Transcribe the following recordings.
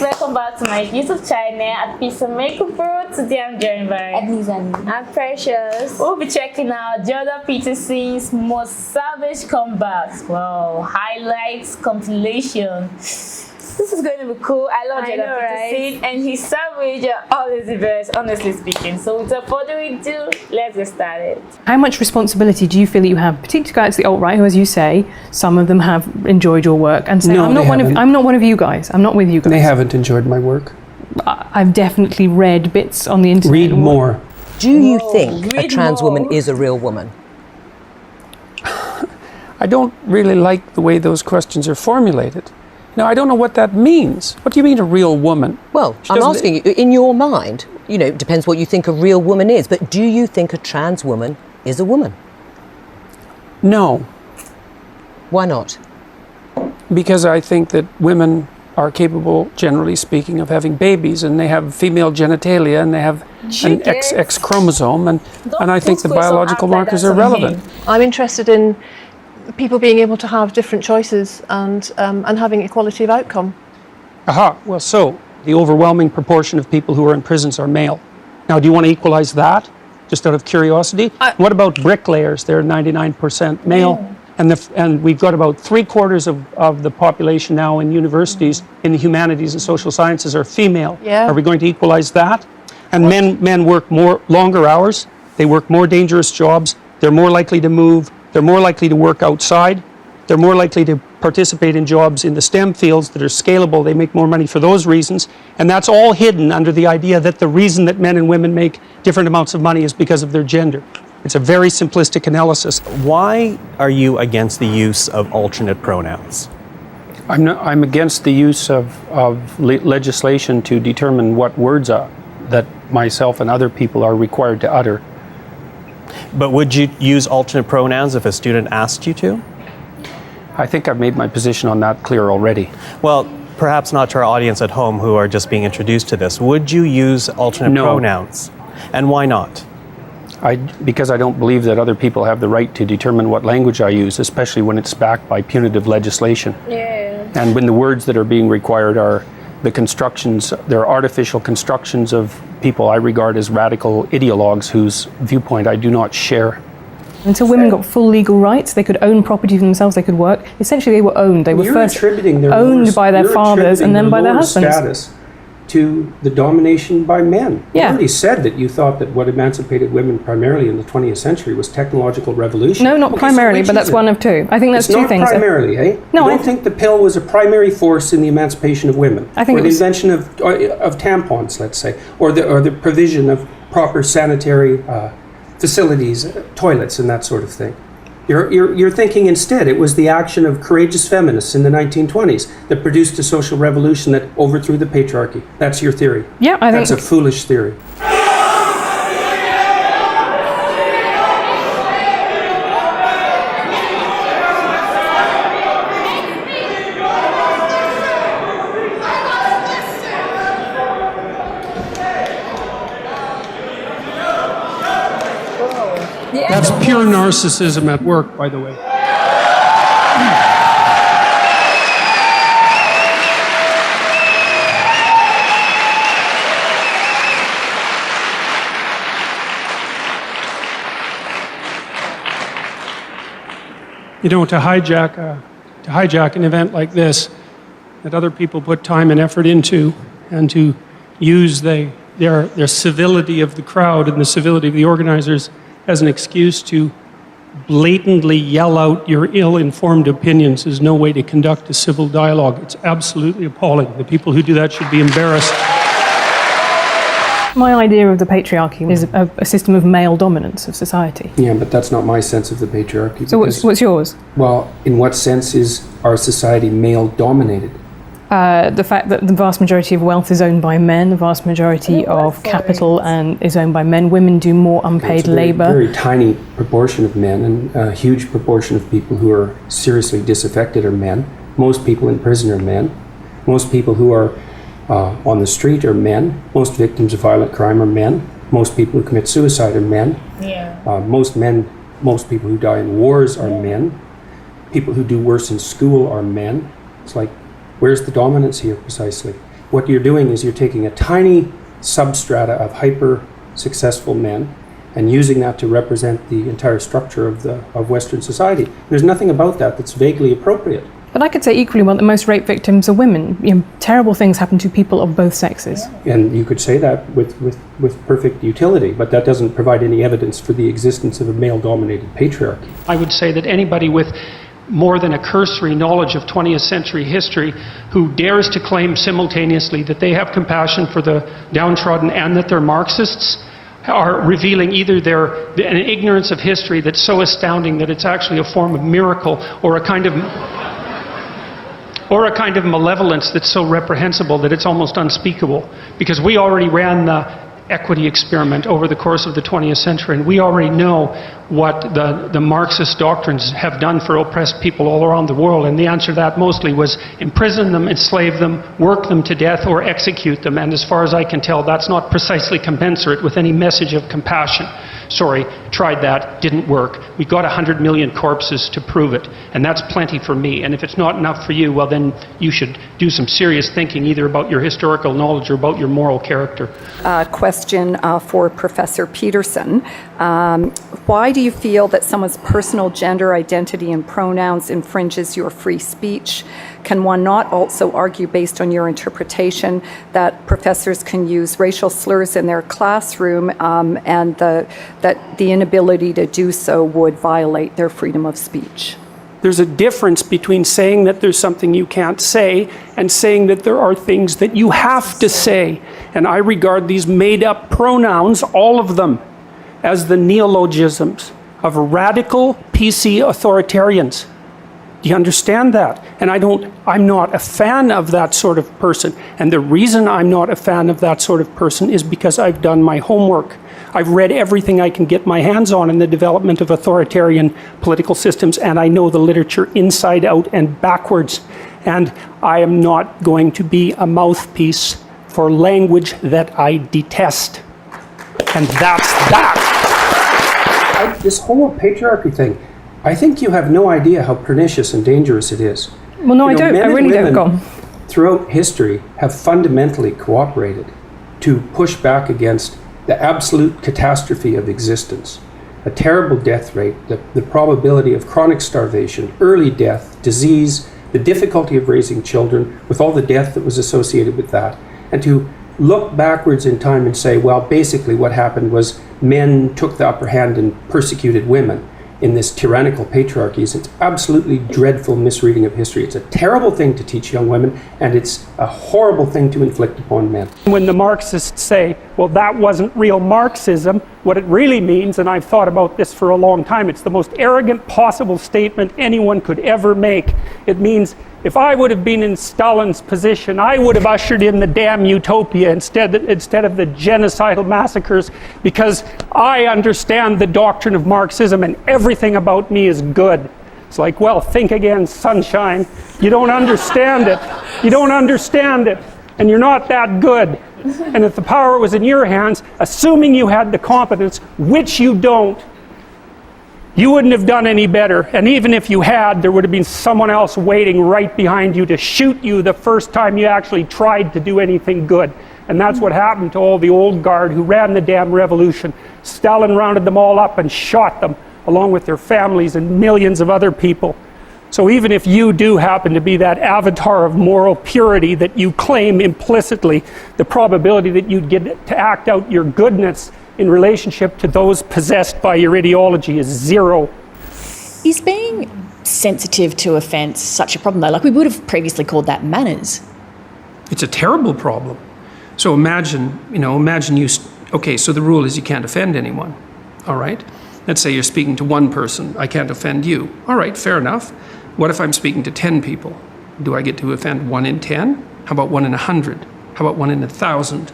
welcome back to my YouTube channel at Peterson Makeup Pro. Today I'm joined by I'm Precious. We'll be checking out Jordan Peterson's most savage comebacks. Wow, highlights compilation. This is going to be cool. I love Jordan Peterson, and he's savage and always the best, honestly speaking. So without further ado, let's get started. How much responsibility do you feel that you have, particularly guys the alt-right, who, as you say, some of them have enjoyed your work and say, No, I'm not one of you guys. I'm not with you guys. They haven't enjoyed my work. I've definitely read bits on the internet. Read more. Do you think a trans woman is a real woman? I don't really like the way those questions are formulated. Now, I don't know what that means. What do you mean a real woman? Well, I'm asking you, in your mind, you know, it depends what you think a real woman is, but do you think a trans woman is a woman? No. Why not? Because I think that women are capable, generally speaking, of having babies, and they have female genitalia, and they have an XX chromosome, and I think the biological markers are relevant. I'm interested in people being able to have different choices and having equality of outcome. Aha, well, so the overwhelming proportion of people who are in prisons are male. Now, do you want to equalize that, just out of curiosity? What about bricklayers? They're 99% male. And we've got about 3/4 of the population now in universities in the humanities and social sciences are female. Yeah. Are we going to equalize that? And men work longer hours. They work more dangerous jobs. They're more likely to move. They're more likely to work outside. They're more likely to participate in jobs in the STEM fields that are scalable. They make more money for those reasons. And that's all hidden under the idea that the reason that men and women make different amounts of money is because of their gender. It's a very simplistic analysis. Why are you against the use of alternate pronouns? I'm against the use of legislation to determine what words that myself and other people are required to utter. But would you use alternate pronouns if a student asked you to? I think I've made my position on that clear already. Well, perhaps not to our audience at home who are just being introduced to this. Would you use alternate pronouns? And why not? Because I don't believe that other people have the right to determine what language I use, especially when it's backed by punitive legislation. Yeah. And when the words that are being required are the constructions, they're artificial constructions of people I regard as radical ideologues whose viewpoint I do not share. Until women got full legal rights, they could own property for themselves, they could work. Essentially, they were owned. They were first owned by their fathers and then by their husbands. Status to the domination by men. Yeah. You already said that you thought that what emancipated women primarily in the 20th century was technological revolution. No, not primarily, but that's one of two. I think that's two things. Not primarily, eh? No, I don't think the pill was a primary force in the emancipation of women. I think or the invention of tampons, let's say, or the provision of proper sanitary facilities, toilets, and that sort of thing. You're thinking instead it was the action of courageous feminists in the 1920s that produced a social revolution that overthrew the patriarchy. That's your theory. Yeah, I think that's a foolish theory. That's pure narcissism at work, by the way. You know, to hijack an event like this that other people put time and effort into, and to use their civility of the crowd and the civility of the organizers as an excuse to blatantly yell out your ill-informed opinions is no way to conduct a civil dialogue. It's absolutely appalling. The people who do that should be embarrassed. my idea of the patriarchy is a system of male dominance of society. Yeah, but that's not my sense of the patriarchy. So what's yours? Well, in what sense is our society male-dominated? The fact that the vast majority of wealth is owned by men, the vast majority of capital is owned by men. Women do more unpaid labour. A very tiny proportion of men, and a huge proportion of people who are seriously disaffected are men. Most people in prison are men. Most people who are on the street are men. Most victims of violent crime are men. Most people who commit suicide are men. Yeah. Most people who die in wars are men. People who do worse in school are men. It's like, where's the dominance here precisely? what you're doing is you're taking a tiny substrata of hyper-successful men and using that to represent the entire structure of Western society. There's nothing about that that's vaguely appropriate. But I could say equally well that most rape victims are women. Terrible things happen to people of both sexes. And you could say that with perfect utility, but that doesn't provide any evidence for the existence of a male-dominated patriarchy. I would say that anybody with more than a cursory knowledge of 20th century history who dares to claim simultaneously that they have compassion for the downtrodden and that they're Marxists are revealing either an ignorance of history that's so astounding that it's actually a form of miracle, or a kind of malevolence that's so reprehensible that it's almost unspeakable. Because we already ran the equity experiment over the course of the 20th century, and we already know what the Marxist doctrines have done for oppressed people all around the world, and the answer to that mostly was imprison them, enslave them, work them to death, or execute them. And as far as I can tell, that's not precisely commensurate with any message of compassion. Sorry, tried that, didn't work. We got 100 million corpses to prove it, and that's plenty for me. And if it's not enough for you, well then you should do some serious thinking either about your historical knowledge or about your moral character. Question for Professor Peterson. Why do you feel that someone's personal gender identity and pronouns infringes your free speech? Can one not also argue, based on your interpretation, that professors can use racial slurs in their classroom and that the inability to do so would violate their freedom of speech? There's a difference between saying that there's something you can't say and saying that there are things that you have to say. And I regard these made-up pronouns, all of them, as the neologisms of radical PC authoritarians. Do you understand that? And I'm not a fan of that sort of person. And the reason I'm not a fan of that sort of person is because I've done my homework. I've read everything I can get my hands on in the development of authoritarian political systems, and I know the literature inside out and backwards. And I am not going to be a mouthpiece for language that I detest. And that's that. This whole patriarchy thing, I think you have no idea how pernicious and dangerous it is. Well, no, I don't. I really don't. Go on. Throughout history have fundamentally cooperated to push back against the absolute catastrophe of existence. A terrible death rate, the probability of chronic starvation, early death, disease, the difficulty of raising children, with all the death that was associated with that. And to look backwards in time and say, well, basically what happened was men took the upper hand and persecuted women in this tyrannical patriarchy. It's absolutely dreadful misreading of history. It's a terrible thing to teach young women, and it's a horrible thing to inflict upon men. When the Marxists say, well, that wasn't real Marxism, what it really means, and I've thought about this for a long time, it's the most arrogant possible statement anyone could ever make. It means, if I would have been in Stalin's position, I would have ushered in the damn utopia instead of the genocidal massacres, because I understand the doctrine of Marxism and everything about me is good. It's like, well, think again, sunshine. You don't understand it. You don't understand it. And you're not that good. And if the power was in your hands, assuming you had the competence, which you don't, you wouldn't have done any better. And even if you had, there would have been someone else waiting right behind you to shoot you the first time you actually tried to do anything good. And that's what happened to all the old guard who ran the damn revolution. Stalin rounded them all up and shot them, along with their families and millions of other people. So even if you do happen to be that avatar of moral purity that you claim implicitly, the probability that you'd get to act out your goodness in relationship to those possessed by your ideology is zero. Is being sensitive to offence such a problem though? Like, we would have previously called that manners. It's a terrible problem. So imagine you, okay, so the rule is you can't offend anyone, all right? Let's say you're speaking to one person, I can't offend you. All right, fair enough. What if I'm speaking to 10 people? Do I get to offend 1 in 10? How about 1 in 100? How about 1 in 1,000?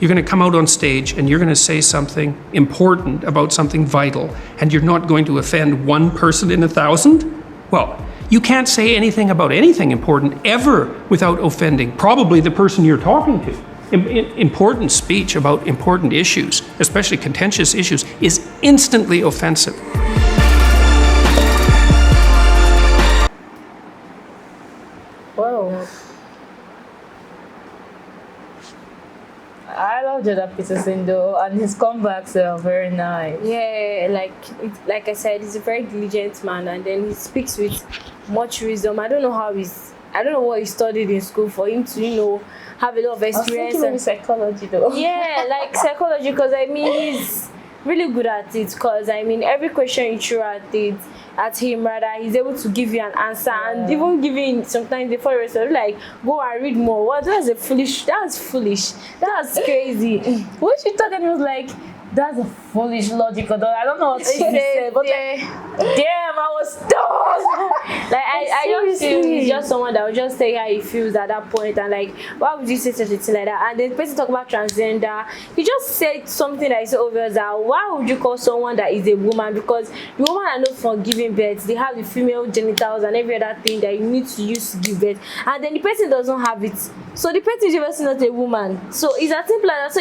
You're going to come out on stage and you're going to say something important about something vital, and you're not going to offend 1 person in 1,000? Well, you can't say anything about anything important ever without offending probably the person you're talking to. Important speech about important issues, especially contentious issues, is instantly offensive. Whoa. I love Jordan Peterson though, and his comebacks are very nice. Yeah, like I said, he's a very diligent man, and then he speaks with much wisdom. I don't know what he studied in school for him to, have a lot of experience. I was thinking maybe psychology though. Yeah, like psychology, because I mean he's really good at it. Because I mean every question you throw at him, rather, he's able to give you an answer, and even giving sometimes the forest like go and read more. What? That's foolish. That's crazy. When she talked, and he was like, that's a foolish logic. I don't know what she said, but damn, I was stunned. Like I just feel he's just someone that will just say how he feels at that point, and like, why would you say such a thing like that? And then the person talk about transgender, he just said something that is so obvious that why would you call someone that is a woman? Because the woman are not for giving birth, they have the female genitals and every other thing that you need to use to give birth, and then the person doesn't have it, so the person is obviously not a woman. So it's as simple as that. So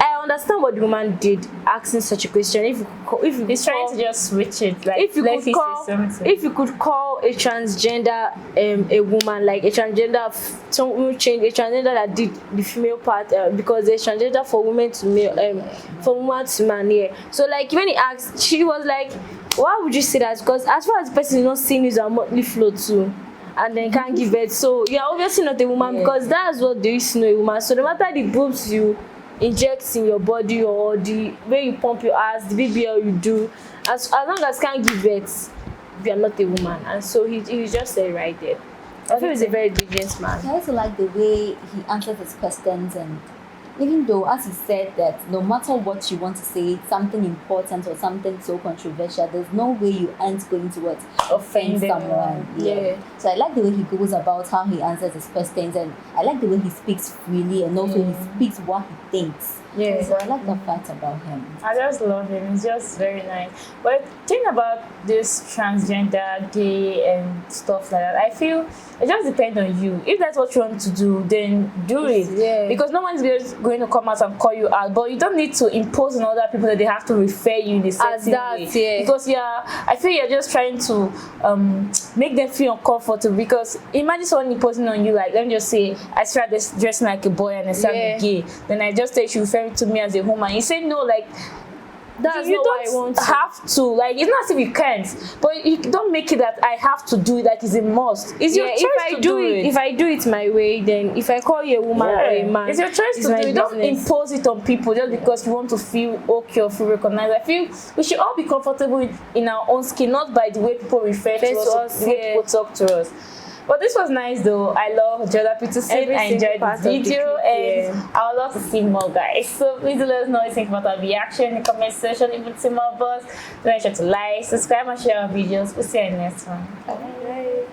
I understand what the woman did asking such a question. If he's trying to just switch it, like if you could call a transgender a woman, like a transgender, someone change a transgender that did the female part, because there's transgender for women to male, for woman to man. Yeah. So like when he asked, she was like, why would you say that? Because as far as the person is not seeing his monthly flow too, and then can't give birth, so you're obviously not a woman, because that's what they used to know a woman. So no matter the boobs you inject in your body or the way you pump your ass, the BBL you do, as long as can't give birth, you are not a woman. And so he just said right there. I feel he's a very diligent man. I also like the way he answers his questions, and even though, as he said, that no matter what you want to say, something important or something so controversial, there's no way you aren't going to offend someone. Yeah. So I like the way he goes about how he answers his questions, and I like the way he speaks freely, and also he speaks what he thinks. Yeah. So I like that fact about him. I just love him. He's just very nice. But think about this transgender, gay, and stuff like that. I feel it just depends on you. If that's what you want to do, then do it. Yeah. Because no one's just going to come out and call you out. But you don't need to impose on other people that they have to refer you in a certain way. Yeah. Because I feel you're just trying to make them feel uncomfortable. Because imagine someone imposing on you, like, let me just say, I started dressing like a boy and I started gay. Then I just say she referring to me as a woman. You say no, like, that's you not don't what I want have to. Like, it's not as if you can't, but you don't make it that I have to do it, like it's a must. It's your choice to do it. If I do it my way, then if I call you a woman or a man, it's your choice to do it. Don't impose it on people just because you want to feel okay or feel recognized. I feel we should all be comfortable in our own skin, not by the way people refer to us, the way people talk to us. But this was nice though. I love Jordan Peterson. I enjoyed this video, and I would love to see more, guys. So please do let us know what you think about our reaction in the comment section. Even see more of us. Don't make sure to like, subscribe, and share our videos. We'll see you in the next one. Bye.